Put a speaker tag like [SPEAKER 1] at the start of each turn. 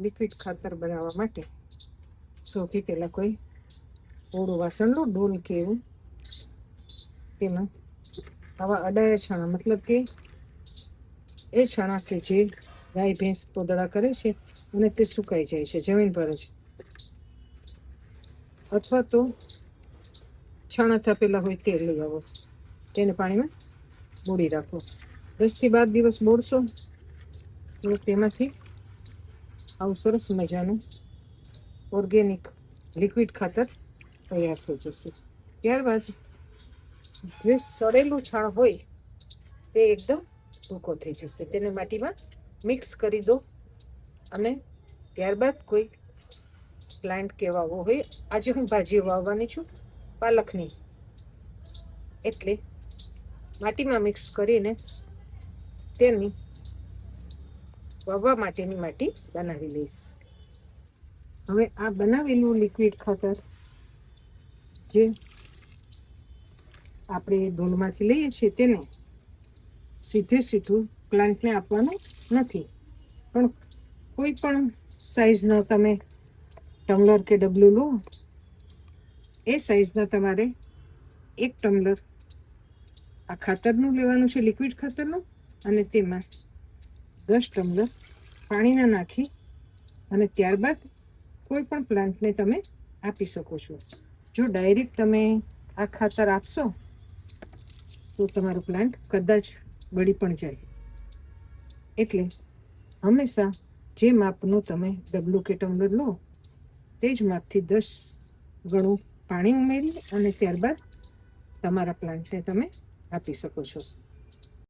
[SPEAKER 1] Liquid ખાતર બનાવવા માટે સૌથી પહેલાં કોઈ ઓળું વાસણ લો, ડોલ કે એવું, તેમાં આવા અડાયા છાણા, મતલબ કે એ છાણા કે જે ગાય ભેંસ પોદળા કરે છે અને તે સુકાઈ જાય છે, જમીન પર જ, અથવા તો છાણા થાપેલા હોય તે લઈ આવો, તેને પાણીમાં બોળી રાખો. 10 થી 12 દિવસ બોળશો તો તેમાંથી આવું સરસ મજાનું ઓર્ગેનિક લિક્વિડ ખાતર તૈયાર થઈ જશે. ત્યારબાદ જે સડેલું છાણ હોય તે એકદમ સૂકો થઈ જશે, તેને માટીમાં મિક્સ કરી દો. અને ત્યારબાદ કોઈ પ્લાન્ટ કે વાવવો હોય, આજે હું ભાજીઓ વાવવાની છું પાલકની, એટલે માટીમાં મિક્સ કરીને તેની વાવવા માટેની માટી બનાવી લઈશ. હવે આ બનાવેલું લિક્વિડ ખાતર જે આપણે ડોલમાંથી લઈએ છીએ તેને સીધું પ્લાન્ટને આપવાનું નથી, પણ કોઈ પણ સાઈઝનો તમે ટમ્બલર કે ડબલું લો, એ સાઈઝના તમારે 1 ટમ્બલર આ ખાતરનું લેવાનું છે, લિક્વિડ ખાતરનું, અને તેમાં 10 ટમ્બલર પાણીના નાખી અને ત્યારબાદ કોઈ પણ પ્લાન્ટને તમે આપી શકો છો. જો ડાયરેક્ટ તમે આ ખાતર આપશો તો તમારો પ્લાન્ટ કદાચ બળી પણ જાય. એટલે હંમેશા જે માપનું તમે ડબલું કે ટમ્બલર લો તે જ માપથી 10 ગણું પાણી ઉમેરી અને ત્યારબાદ તમારા પ્લાન્ટને તમે આપી શકો છો.